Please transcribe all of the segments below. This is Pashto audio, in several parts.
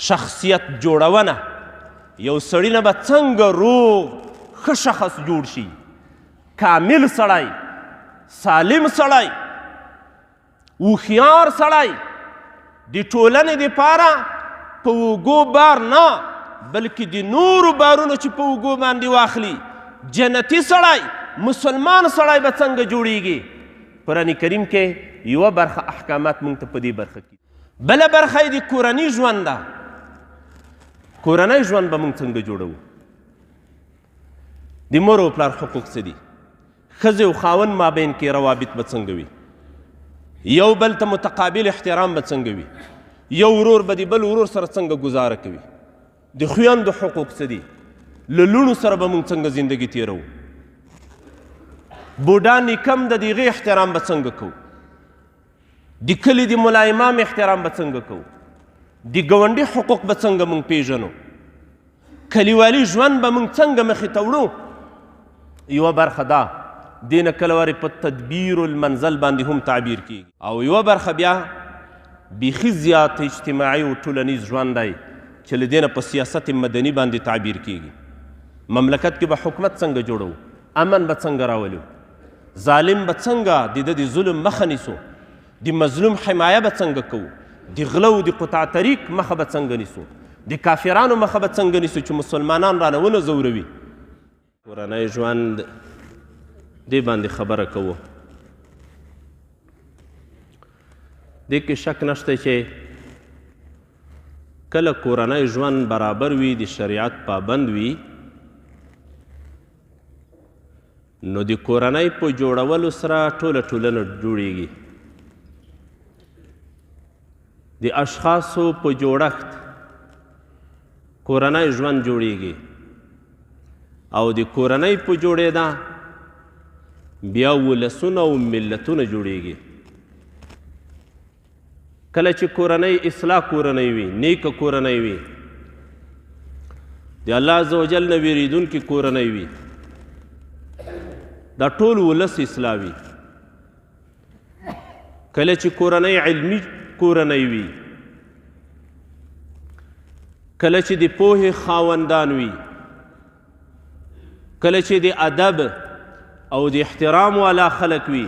شخصیت جوړونه یو سړي نه به څنګه روغ ښه شخص جوړ شي، کامل سړی، سالم سړی، هوښیار سړی، د ټولنې دپاره په اوږو بار نه بلکې د نورو بارونو چې په اوږو باندې واخلي جنتي سړی، مسلمان سړی به څنګه جوړیږي. قرآن کریم کې یوه برخه احکامات موږ ته په دې برخه کې، بله برخه یې د کورني ژوند ده. کورنی ژوند به موږ څنګه جوړوو؟ د مور او پلار حقوق څه دي؟ ښځې او خاوند مابین کې روابط به څنګه وي؟ یو بل ته متقابل احترام به څنګه وي؟ یو ورور به د بل ورور سره څنګه ګزاره کوي؟ د خویندو حقوق څه دي؟ له لوڼو سره به موږ څنګه زندګي تیروو؟ بوډا نیکم د هغې احترام به څنګه کوو؟ د کلي د ملا امام احترام به څنګه کوو؟ د ګاونډي حقوق به څنګه موږ پیژنو؟ کلیوالي ژوند به موږ څنګه مخې ته وړو؟ یوه برخه دا دې نه کله وارې په تدبیر المنزل باندې هم تعبیر کیږي، او یوه برخه بیا بیخي زیات اجتماعي او ټولنیز ژوند دی چې له دې نه په سیاست مدني باندې تعبیر کیږي. مملکت کې به حکومت څنګه جوړو؟ امن به څنګه راولو؟ ظالم به څنګه د ده د ظلم مخه نیسو؟ د مظلوم حمایه به څنګه کوو؟ د غلو د قطع طریق مخه به څنګه نیسو؟ د کافرانو مخه به څنګه نیسو چې مسلمانان رانه ونه ځوروي؟ کورنی ژوند دې باندې خبره کوو. دې کې شک نشته چې کله کورنی ژوند برابر وي، د شریعت پابند وي، نو د کورنۍ په جوړولو سره ټوله ټولنه جوړیږي. د اشخاصو په جوړښت کورنۍ ژوند جوړیږي، او د کورنۍ په جوړېدا بیا ولسونه او ملتونه جوړیږي. کله چې کورنۍ اصلاح کورنۍ وي، نیکه کورنۍ وي، د الله عز وجل نه ویریدونکې کورنۍ وي، دا ټول ولس اصلاح وي. کله چې کورنۍ علمي کورنۍ وي، کله چې د پوهې خاوندان وي، کله چې د ادب او د احترام والا خلک وي،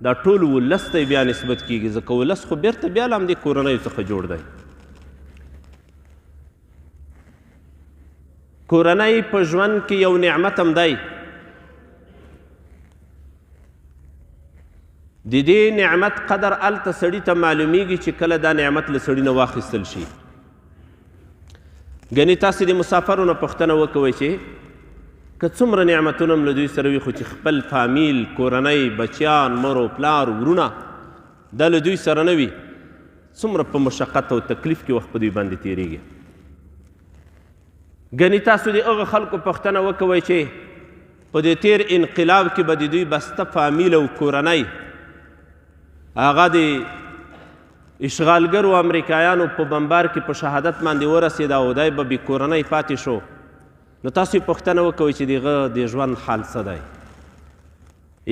دا ټول ولس ته بیا نسبت کیږي، ځکه ولس خو بیرته بیا له همدې کورنیو څخه جوړ دی. کورنۍ په ژوند کې یو نعمت هم دی. د دې نعمت قدر هلته سړي ته معلومیږي چې کله دا نعمت له سړي نه واخیستل شي. ګنې تاسې د مسافرو نه پوښتنه وکوئ چې که څومره نعمتونه هم له دوی سره وي، خو چې خپل فامیل، کورنۍ، بچیان، مور او پلار، ورونه دا له دوی سره نه وي، څومره په مشقت او تکلیف کې وخت په دوی باندې تېرېږي. ګنې تاسو د هغه خلکو پوښتنه وکوئ چې په دې تیر انقلاب کې به د دوی بسته فامیل او کورنۍ هغه د اشغالګرو امریکایانو په بمبار کې په شهادت باندې ورسېد او دی به بې کورنۍ پاتې شو، نو تاسو یې پوښتنه وکوئ چې د هغه د ژوند حال څه دی.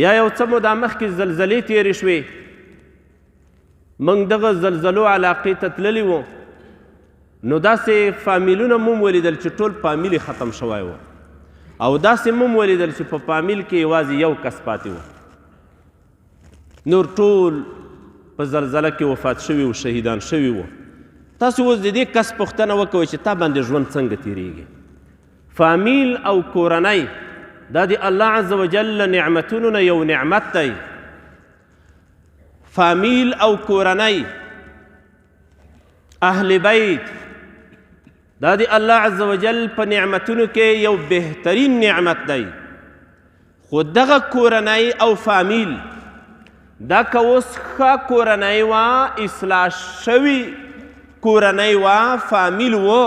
یا یو څه موده مخکې زلزلې تېرې شوې، موږ دغه زلزلو علاقې ته تللي وو، نو داسې فامیلونه مو ولیدل چې ټول فامیل یې ختم شوی و، او داسې مو ولیدل چې په فامیل کې یوازې یو کس پاتې و، نور ټول په زلزله کې وفات شوي و، شهیدان شوي و. تاسو اوس د دې کس پوښتنه وکوئ چې تا باندې ژوند څنګه تېرېږي؟ فامیل او کورنۍ دا د الله عز وجل له نعمتونو نه یو نعمت دی. فامیل او کورنۍ، اهل بیت، دا د الله عز وجل په نعمتونو کې یو بهترین نعمت دی. خو دغه کورنۍ او فامیل دا که اوس ښه کورنۍ وه، اصلاح شوي کورنۍ وه، فامیل و،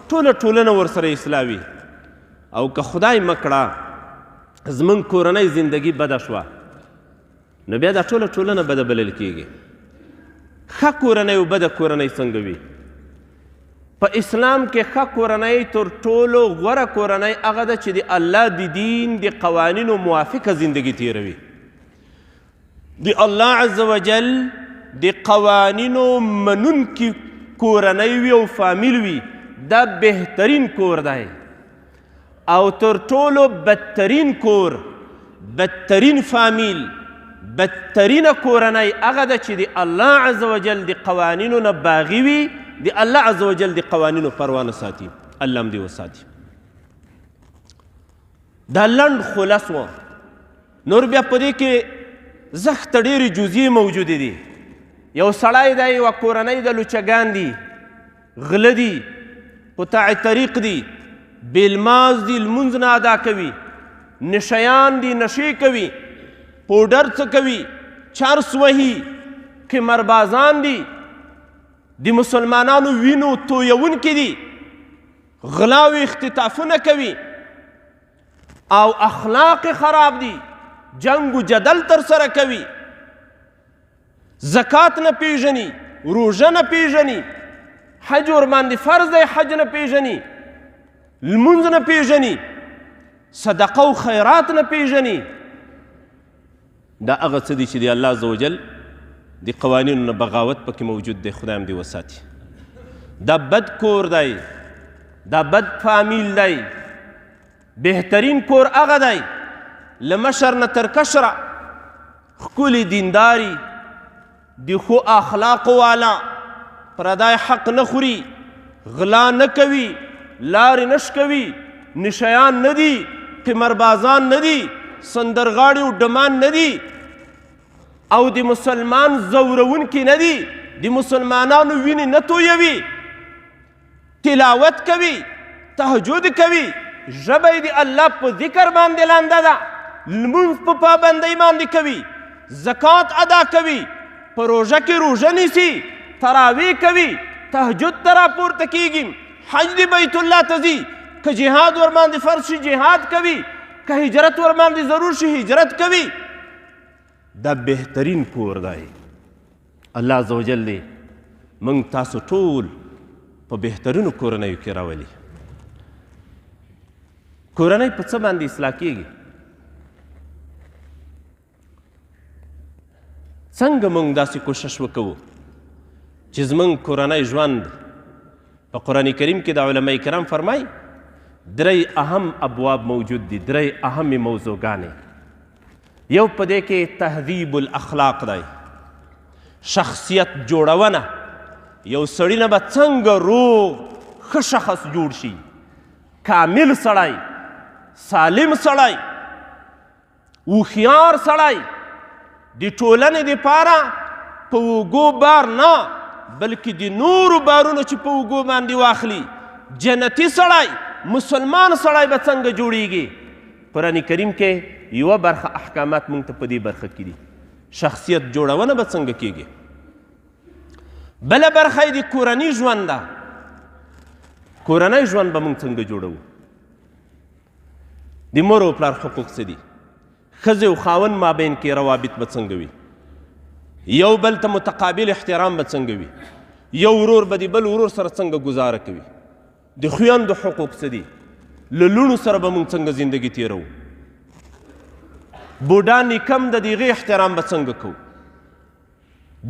ټوله ټولنه ورسره اصلاح وي. او که خدای مکړه زموږ کورنۍ زندگی بده شوه، نو بیا دا ټوله ټولنه بده بلل کیږي. ښه کورنۍ او بده کورنۍ څنګه وي؟ په اسلام کې ښه کورنۍ تر ټولو غوره کورنۍ هغه ده چې د الله د دین د قوانینو موافقه زندگی تیروي، د الله عز وجل د قوانینو منونکي کورنۍ وي او فامیل وي دا بهترین کور دی او تر ټولو بدترین کور بدترین فامیل بدترینه کورنۍ هغه ده چې د الله عز وجل د قوانینو نه باغي وي د الله عز وجل د قوانینو پروا نه ساتي الله هم دې وساتي دا لنډ خلاص و نور بیا په دې کې زښته ډېرې جزیې موجودې دي یو سړی دی یوه کورنۍ د لوچګان دي غله دي قطاع طریق دي بیلماز دي لمونځ نه ادا کوي نشیان دي نشې کوي پوډر څه کوي چرس وهي قمربازان دي د مسلمانانو وینو تویونکي دي غلاوې اختطافونه کوي او اخلاق خراب دي جنگ و جدل ترسره کوي زکات نه پیژني روژه نه پیژني حج ورباندې فرض دی حج نه پیژني لمونځ نه پیژني صدقه و خیرات نه پیژني دا هغه څه دي چې د الله عز وجل د قوانینو نه بغاوت پکې موجود دی خدای هم دې وساتي دا بد کور دی دا بد فامیل دی بهترین کور هغه دی له مشر نه تر کشره ښکلي دینداري د ښو اخلاقو والا پردای حق نه خوري غلا نه کوي لارې نه شکوي نشیان نه دي قمربازان نه دي سندرغاړي او ډمان نه دي او د مسلمان زورونکي نه دي د مسلمانانو وینې نه تویوي تلاوت کوي تهجد کوي ژبه یې د الله په ذکر باندې لانده ده لمونځ په پابندۍ باندې کوي زکات ادا کوي په روژه کې روژه نیسي تراویح کوي تهجد ته راپورته کیږي حج د بیت الله ته ځي که جهاد ورباندې فرض شي جهاد کوي که هجرت ورباندې ضرور شي هجرت کوي دا بهترین کور دی الله عز وجل دی موږ تاسو ټول په بهترینو کورنیو کې راولي کورنۍ په څه باندې اصلاح کیږي څنګه موږ داسې کوشش وکړو چې زموږ کورنی ژوند په قرآن کریم کې د علماء کرام فرمایي درې اهم ابواب موجود دي درې اهمې موضوعګانې یو په دې کې تهذیب الاخلاق دی شخصیت جوړونه یو سړي نه به څنګه روغ ښه شخص جوړ شي کامل سړی سالم سړی هوښیار سړی د ټولنې دپاره په اوږو بار نه بلکې د نورو بارونو چې په اوږو باندې واخلي جنتي سړی مسلمان سړی به څنګه جوړیږي قرآن کریم کې یوه برخه احکامات موږ ته په دې برخه کې دي شخصیت جوړونه به څنګه کیږي بله برخه یې د کورني ژوند ده کورنی ژوند به موږ څنګه جوړوو د مور او پلار حقوق څه دي ښځې او خاوند مابین کې روابط به څنګه وي یو بل ته متقابل احترام به څنګه وي یو ورور به د بل ورور سره څنګه ګزاره کوي د خویندو حقوق څه دي له لوڼو سره به موږ څنګه زندګي تیروو بوډا نیکم د هغې احترام به څنګه کوو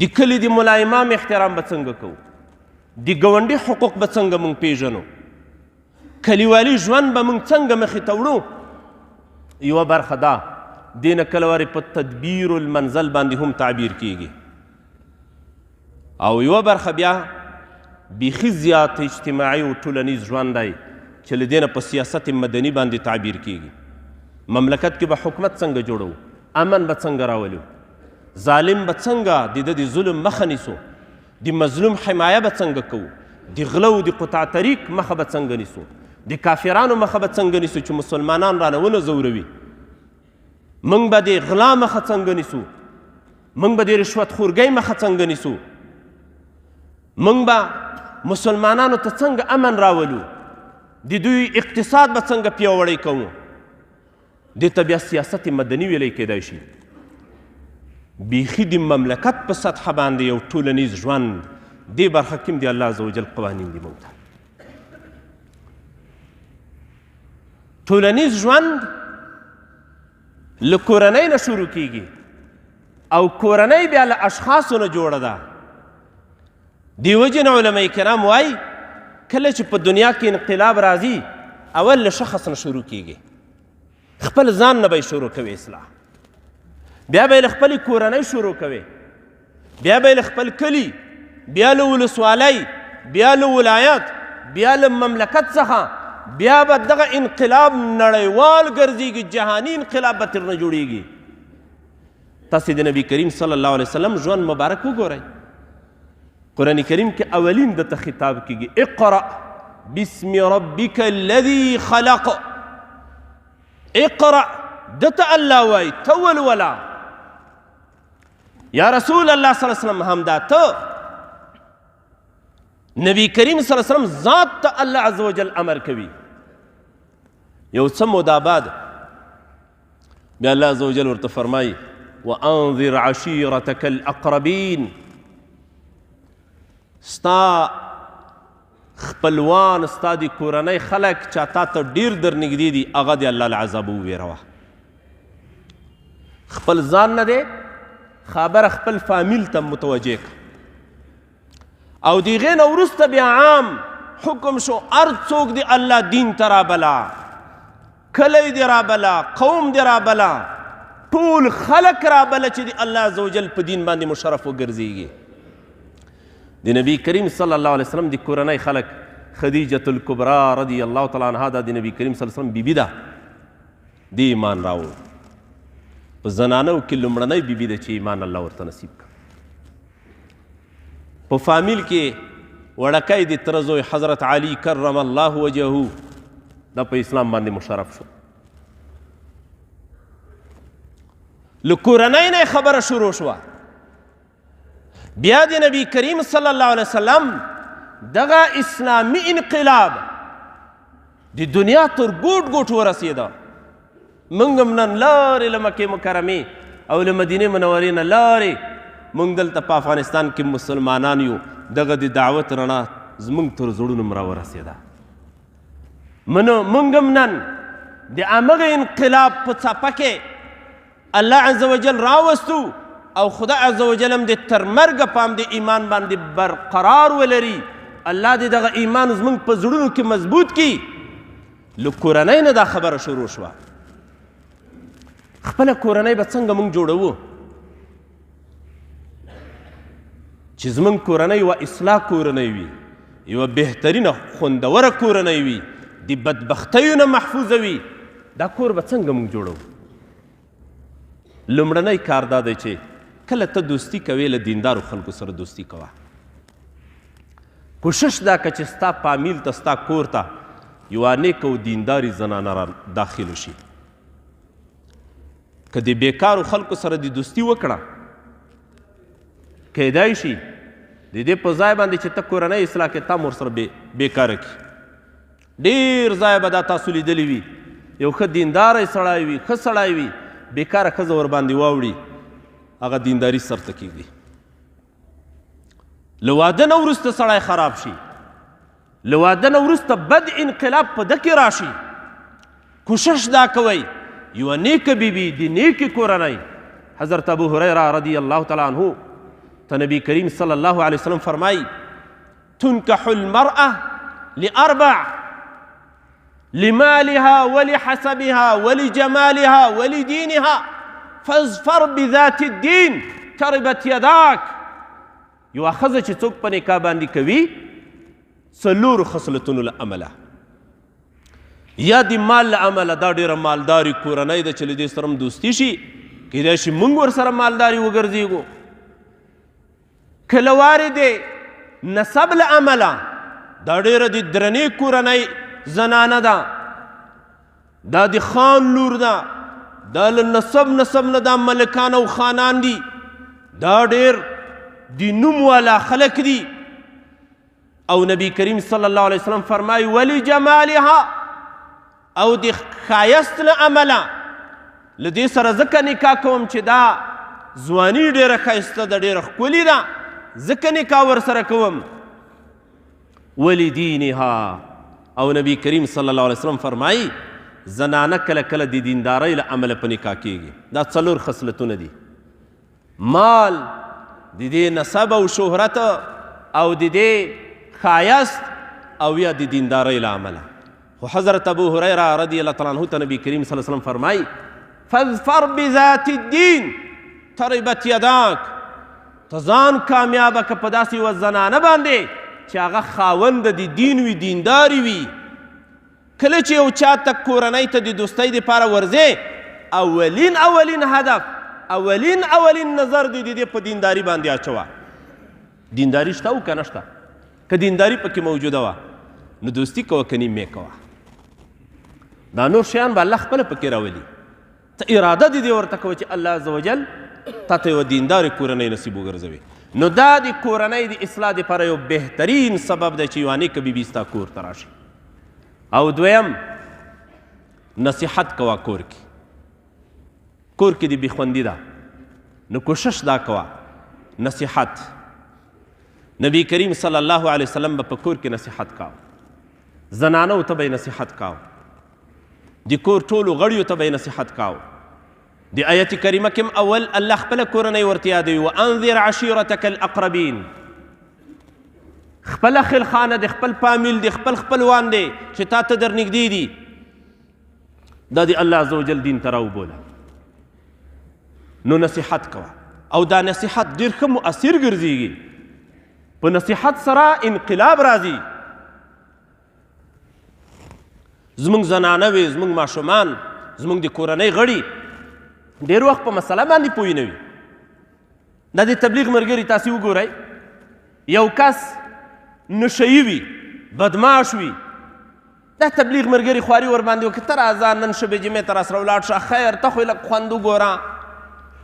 د کلي د ملا امام احترام به څنګه کوو د ګاونډي حقوق به څنګه موږ پیژنو کلیوالي ژوند به موږ څنګه مخې ته وړو یوه برخه ده دې نه کله وارې په تدبیر المنزل باندې هم تعبیر کیږي او یوه برخه بیا بیخي زیات اجتماعي او ټولنیز ژوند دی چې له دې نه په سیاست مدني باندې تعبیر کیږي مملکت کې به حکومت څنګه جوړو امن به څنګه راولو ظالم به څنګه د ده د ظلم مخه نیسو د مظلوم حمایه به څنګه کوو د غلو د قطاع طریق مخه به څنګه نیسو د کافرانو مخه به څنګه نیسو چې مسلمانان رانه ونه ځوروي موږ به د غلا مخه څنګه نیسو موږ به د رشوت خورګۍ مخه څنګه نیسو موږ به مسلمانانو ته څنګه امن راولو د دوی اقتصاد به څنګه پیاوړی کوو دې ته بیا سیاست مدني ویلی کیدای شي بیخي د مملکت په سطحه باندې یو ټولنیز ژوند دې برخه کې هم د الله عزوجل قوانین دي موږ ته ټولنیز ژوند له کورنۍ نه شروع کیږي او کورنۍ بیا له اشخاصو نه جوړه ده دې وجې نه علما کرام وایي کله چې په دنیا کې انقلاب راځي اول له شخص نه شروع کیږي خپل ځان نه به یې شروع کوي اصلاح بیا به یې له خپلې کورنۍ شروع کوي بیا به یې له خپل کلي بیا له ولسوالۍ بیا له ولایت بیا له مملکت څخه بیا به دغه انقلاب نړیوال ګرځېږي جهاني انقلاب به ترنه جوړېږي تاسې د نبي کریم صلی الله علیه وسلم ژوند مبارک وګورئ قرآن کریم کې اولین دته خطاب کېږي اقرأ بسم ربک الذي خلق اقرأ دته الله وایي ته ولوله یا رسول الله صلی الله علیه وسلم همدا ته نبی کریم صلی الله علیه وسلم ذات ته الله عز وجل امر کوي یو څه موده بعد بیا الله عز وجل ورته فرمایي وانذر عشیرتک الاقربین ستا خپلوان ستا د کورنۍ خلک چا تا ته ډېر در نږدې دي هغه د الله له عذابه وویروه خپل ځان نه دی خبره خپل فامیل ته متوجه که او د هغې نه وروسته بیا عام حکم شو هر څوک د الله دین ته رابله کلی دې رابله قوم دې رابله ټول خلک رابله چې د الله عز وجل په دین باندې مشرف وګرځېږي د نبی کریم صلی الله علیه وسلم د کورنۍ خلک خدیجة الکبرا رضی الله تعالی عنها دا د نبی کریم صلی الله علیه وسلم بیبي ده د ایمان راوړ په زنانو کې لومړنۍ بیبي ده چې ایمان الله ورته نصیب کړ په فامیل کې وړکی د تره زوی حضرت علي کرم الله وجهه دا په اسلام باندې مشرف شو له کورنۍ نه خبره شروع شوه بیا د نبی کریم صلی الله علیه وسلم دغه اسلامي انقلاب د دنیا تر ګوټ ګوټ ورسېده موږ هم نن لارې له مکې مکرمې او له مدینې منورې نه لارې موږ دلته په افغانستان کې مسلمانان یو دغه د دعوت رڼا زموږ تر زړونو هم راورسېده موږ هم نن د همغه انقلاب په څپه کې الله عز وجل راوستو او خدا عز وجل هم د تر مرګه په هم د ایمان باندې برقرار ولري الله دې دغه ایمان زموږ په زړونو کې مضبوط کړي له کورنۍ نه دا خبره شروع شوه خپله کورنۍ به څنګه موږ جوړوو چې زموږ کورنۍ یوه اصلاح کورنۍ وي یوه بهترینه خوندوره کورنۍ وي د بدبختیو نه محفوظه وي دا کور به څنګه موږ جوړوو لومړنی کار دا دی چې کله ته دوستي کوې له دیندارو خلکو سره دوستي کوه کوشش دا که چې ستا فامیل ته ستا کور ته یوه نیکه او دینداري زنانه را داخلو شي که د بیکارو خلکو سره د دوستي وکړه کیدای شي د دې په ځای باندې چې ته کورنۍ اصلاح کې تا ورسره بیکاره کړي ډېر ځای به دا تاسو لیدلی وي یو ښه دینداری سړی وي ښه سړی وي بیکاره ښځه ورباندې واوړي هغه دینداري سرته کېږي له واده نه وروسته سړی خراب شي له واده نه وروسته بد انقلاب په ده کې راشي کوشش دا کوئ یوه نیکه بیبي د نیکې کورنۍ حضرت ابو هریره رضی الله تعالی عنه ته نبی کریم صلی الله علیه وسلم فرمایي تنکح المرأة لأربع لمالها ولحسبها ولجمالها ولدينها فاظفر بذات الدين تربت يداك یوه ښځه چې څوک په نکاح باندې کوي څلورو خصلتونو له امله یا د مال له امله دا ډېره مالداري کورنۍ ده چې له دې سره هم دوستي شي کیدای شي موږ ورسره مالداري وګرځېږو کله وارې دی نسب له امله دا ډېره د درنې کورنۍ زنانه ده دا د خان لور ده دا له نسب نه دا ملکان او خانان دي دا ډېر د نوم والا خلک دي او نبی کریم صلی الله علیه وسلم فرمایي ولی جمالها او د ښایست له امله له دې سره ځکه نکاح کوم چې دا ځواني ډېره ښایسته ده ډېره ښکلې ده ځکه نکاح ورسره کوم ولدینها او نبی کریم صلی الله علیه وسلم فرمایي زنانه کله کله د دیندارۍ له امله په نکاح کېږي دا څلور خصلتونه دي مال د دې نسب او شهرت او د دې ښایست او یا د دیندارۍ له امله. خو حضرت ابو هریره رضی الله تعالی عنه ته نبی کریم صلی الله علیه وسلم فرمایي فاظفر بذات الدین تربت یداک، ته ځان کامیابه که په داسې یوه زنانه باندې چې هغه خاوند د دین وي، دینداري وي. کله چې یو چا ته کورنۍ ته د دوستۍ دپاره ورځې، اولین هدف، اولین نظر د دې په دینداري باندې اچوه. دینداري شته او که نه شته؟ که دینداري پکې موجوده وه نو دوستي کوه که نیم یې کوه. دا نور شیان به الله خپله پکې راولي. ته اراده د دې ورته کوه چې الله عز وجل تا ته یوه دیندارې کورنۍ نصیب وګرځوي. نو دا د کورنۍ د اصلاح دپاره یو بهترین سبب دی چې یوه نیکه بیبي ستا کور ته راشي. او دویم نصیحت کوه کور کې. کور کې د بېخوندي ده نو کوشش دا کوه نصیحت. نبی کریم صلی الله علیه وسلم به په کور کې نصیحت کاوه. زنانو ته به یې نصیحت کاوه. د کور ټولو غړیو ته به یې نصیحت کاوه. د آیت کریمه کې اول الله خپله کورنۍ ورته یادوي وانذر عشیرتک الاقربین. خپله خلخانه د خپل فامیل د خپل خپلوان دی چې تا ته در نږدې دي، دا د الله عز وجل دین ته راوبوله. نو نصیحت کوه او دا نصیحت ډېر ښه مؤثر ګرځېږي. په نصیحت سره انقلاب راځي. زموږ زنانه وي، زموږ ماشومان، زموږ د کورنۍ غړي ډېر وخت په مسله باندې پوه نه وي. دا د تبلیغ ملګري تاسې وګورئ، یو کس نشهیي وي، بدماش وي، دا تبلیغ ملګري خواري ورباندې وکړي، ته راځه نن شپې جمعې ته راسره ولاړ شه، خیر ته خو یې لږ خوند وګوره،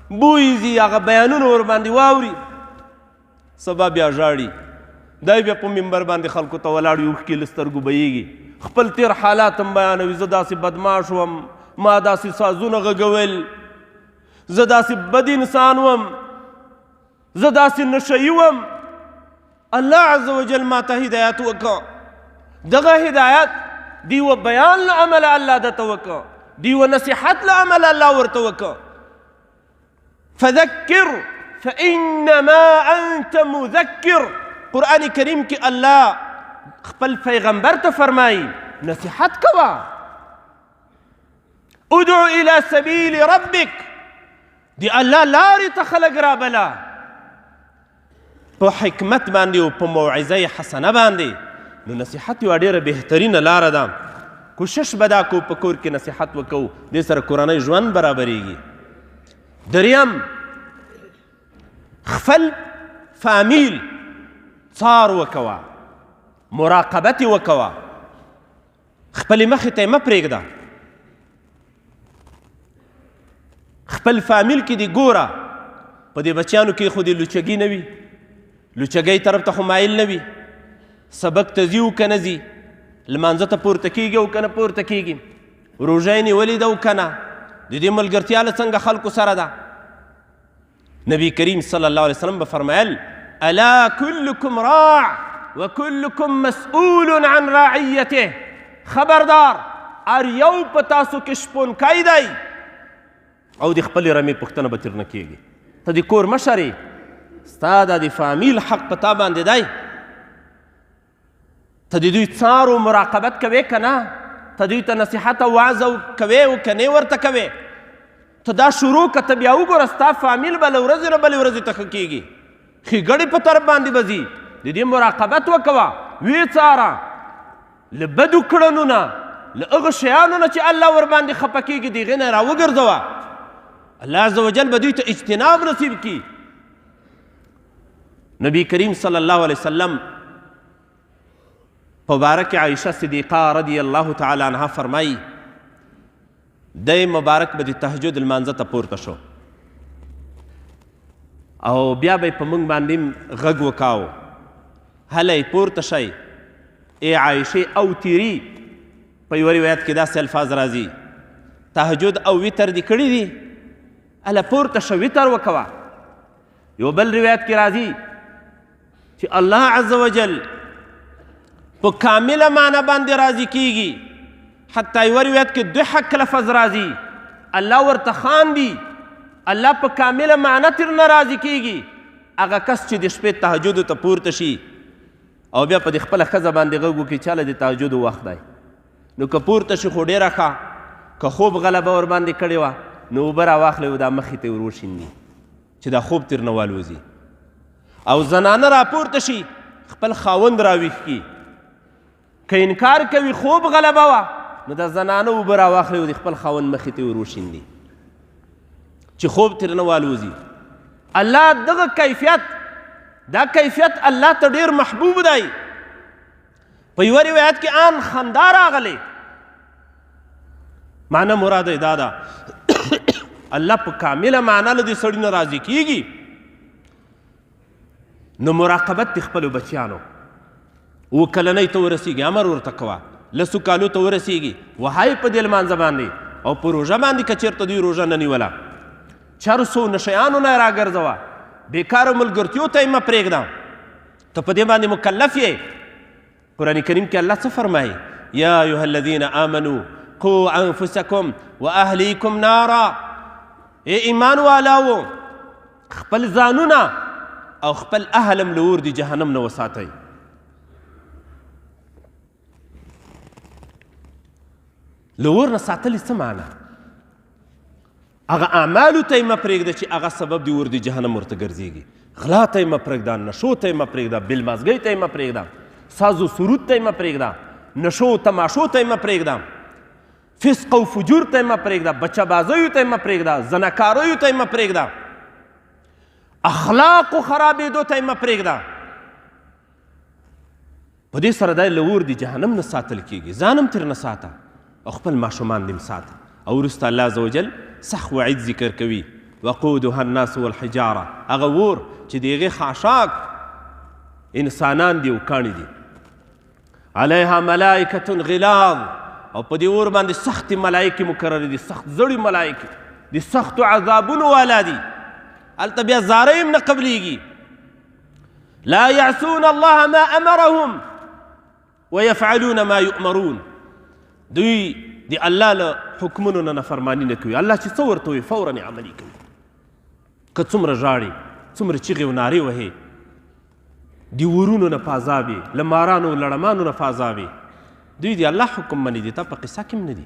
بوی ځي، هغه بیانونه ورباندې واوري، سبا بیا ژاړي. دی بیا په منبر باندې خلکو ته ولاړ وي، اوښکې له سترګو بهیږي، خپل تیر حالات هم بیانوي. زه داسې بدماش وم، ما داسې سازونه غږول، زه داسې بد انسان وم، زه داسې نشهیي وم. الله عز وجل ما ته هدایت وکړه. دغه هدایت د یوه بیان له امله الله درته وکړه، د یوه نصیحت له امله الله ورته وکړه. فذکر فانما انت مذکر. قرآن کریم کې الله خپل پیغمبر ته فرمایي نصیحت کوه. ادعو الى سبیل ربک. دی الله لارې ته خلک رابله په حکمت باندې او په موعظه حسنه باندې. نو نصیحت یوه ډېره بهترینه لاره ده. کوشش به دا کوو په کور کې نصیحت وکوو، دې سره کورنۍ ژوند برابریږي. دریم خپل فامیل څار وکوه، مراقبت یې وکوه، خپلې مخې ته یې مه پرېږده. خپل فامیل کې دې ګوره، په دې بچیانو کې خو دې لوچګي نه وي، لوچګۍ طرف ته خو مایل نه وي، سبق ته ځي او که نه ځي، لمانځه ته پورته کېږي او که نه پورته کېږي، روژه یې نیولې ده او که نه، د دې ملګرتیا له څنګه خلکو سره ده. نبی کریم صلی الله علیه وسلم به فرمایل الا کلکم راع وکلکم مسئول عن راعیته. خبردار، هر یو په تاسو کې شپونکی دی او د خپلې رمې پوښتنه به ترنه کېږي. ته د کور مشر یې، ستا دا د فامیل حق په تا باندې دی. ته د دوی څار و مراقبت کوې که نه؟ ته دوی ته نصیحت او وعظ کوې او که نه ورته کوې؟ ته دا شروع که ته بیا وګوره ستا فامیل به له ورځې نه بلې ورځې ته ښه کېږي، ښېګړې په طرف باندې به ځي. د دې مراقبت وکوه، ویې څاره له بدو کړنو نه، له هغه شیانو نه چې الله ورباندې خفه کېږي، د هغې نه راوګرځوه. الله عز وجل به دوی ته اجتناب نصیب کړي. نبی کریم صلی الله علیه وسلم په باره کې عایشه صدیقه رضی الله تعالی عنها فرمایي دی مبارک به د تهجد لمانځه ته پورته شو او بیا به یې په موږ باندې غږ وکاو، هلی پورته شئ ای عایشې اوتیري. په یوه روایت کې داسې الفاظ راځي تهجد او وتر دې کړي دي، هله پورته شه وتر وکوه. یو بل روایت کې راځي چې الله عز وجل په کامله معنی باندې راضي کیږي. حتی یو روایت کې ضحک لفظ راځي، الله ورته خاندي، الله په کامله معنی ترنه راضي کیږي. هغه کس چې د شپې تهجد ته پورته شي او بیا په دې خپله ښځه باندې غږ وکړي چاله د تهجد وخت دی نو که پورته شي خو ډېره ښه که خوب غلبه ورباندې کړې وه نو اوبه راواخلئ او دا مخې ته یې ور وشیندي چې دا خوب ترې نه والوځي او زنانه راپورته شي خپل خاوند راویښ کړي که انکار کوي خوب غلبه وه نو د زنانه اوبه راواخلئ او د خپل خاوند مخې ته یې ور وشیندي چې خوب ترې نه والوځي الله دغه کیفیت دا کیفیت الله ته ډېر محبوب دی په یوه روایت کې آن خندا راغلی معنی مراد یې دا ده الله په کامله معنا له دې سړي نه راضي کیږي نو مراقبت د خپلو بچیانو اوه کلنۍ ته ورسیږي امر ورته کوه لسو کالو ته ورسیږي وهایې په دې لمانځه باندې او په روژه باندې که چېرته دوی روژه نه نیوله چرسو نشیانو نه یې راګرځوه بیکارو ملګرتیو ته یې مه پرېږده ته په دې باندې مکلف یې قرآن کریم کې الله څه فرمایي یا ایها الذین آمنوا قوا انفسکم واهلیکم نارا ای ایمان والاو خپل ځانونه او خپل اهلم له اور د جهنم نه وساتئ له اور نه ساتل څه معنی هغه اعمالو ته یې مه پرېږده چې هغه سبب د اور د جهنم ورته ګرځېږي غلا ته یې مه پرېږده نشو ته یې مه پرېږده بلمازګۍ ته یې مه پرېږده ساز و سرود ته یې مه پرېږده نشو تماشو ته یې مه پرېږده فسق او فجور ته یې مه پرېږده بچه بازیو ته یې مه پرېږده زنکاریو ته یې مه پرېږده اخلاقو خرابېدو ته یې مه پرېږده په دې سره دا له اور د جهنم نه ساتل کېږي ځان هم ترې نه ساته او خپل ماشومان دې هم ساته او وروسته الله عز وجل سخت وعید ذکر کوي وقودها الناس والحجاره هغه اور چې د هغې خاشاک انسانان دي او کاڼي دي علیها ملائکة غلاظ او په دې اور باندې سختې ملایکې مقررې دي سخت زړې ملایکې د سختو عذابونو والا دي هلته بیا زاره هم نه قبلیږي لا یعصون الله ما امرهم ویفعلون ما یؤمرون دوی د الله له حکمونو نه نفرماني نه کوي الله چې څه ورته وي فورا عملي کوي که څومره ژاړي څومره چیغې و نارې وهې د ورونو نه په عذاب یې له مارانو لړمانو نه په عذاب یې دوی د الله حکم مني دي تا په قصه کې هم نه دي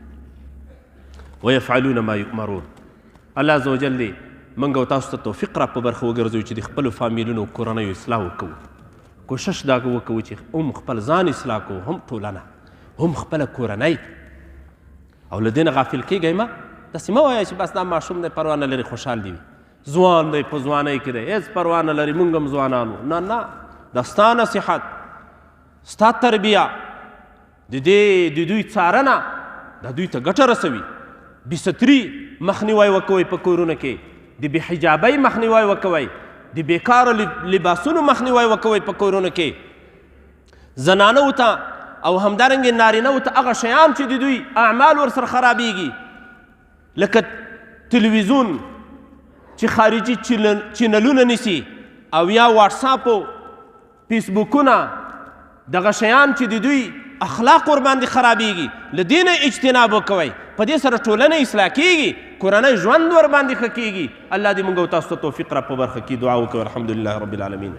ویفعلون ما یؤمرون الله عز وجل دی موږ او تاسو ته توفیق را په برخه وګرځوي چې د خپلو فامیلونو او کورنیو اصلاح وکوو کوشش دا وکوو چې هم خپل ځان اصلاح کوو هم ټولنه هم خپله کورنۍ او له دې نه غافل کېږئ مه داسې مه وایه چې بس دا ماشوم دی پروا نه لري خوشحال دی وي ځوان دی په ځوانۍ کې دی هېڅ پروا نه لري موږ هم ځوانان وو نه نه دا ستا نصیحت ستا تربیه د دوی څارنه دا دوی ته ګټه رسوي بېستري مخنیوی وکوئ په کورونو کې د بېحجابۍ مخنیوی وکوئ د بېکاره لباسونو مخنیوی وکوئ په کورونو کې زنانو ته او همدارنګې نارینهو ته هغه شیان چې د دوی اعمال ورسره خرابېږي لکه تلویزیون چې خارجي چینلونه نیسي او یا واټساپ او فیسبوکونه دغه شیان چې د دوی اخلاق ورباندې خرابېږي له دې نه اجتناب وکوئ په دې سره ټولنه اصلاح کېږي کورنۍ ژوند ورباندې ښه کېږي الله دې موږ او تاسو ته توفیق را په برخه کې دعا وکړو الحمدلله رب العالمین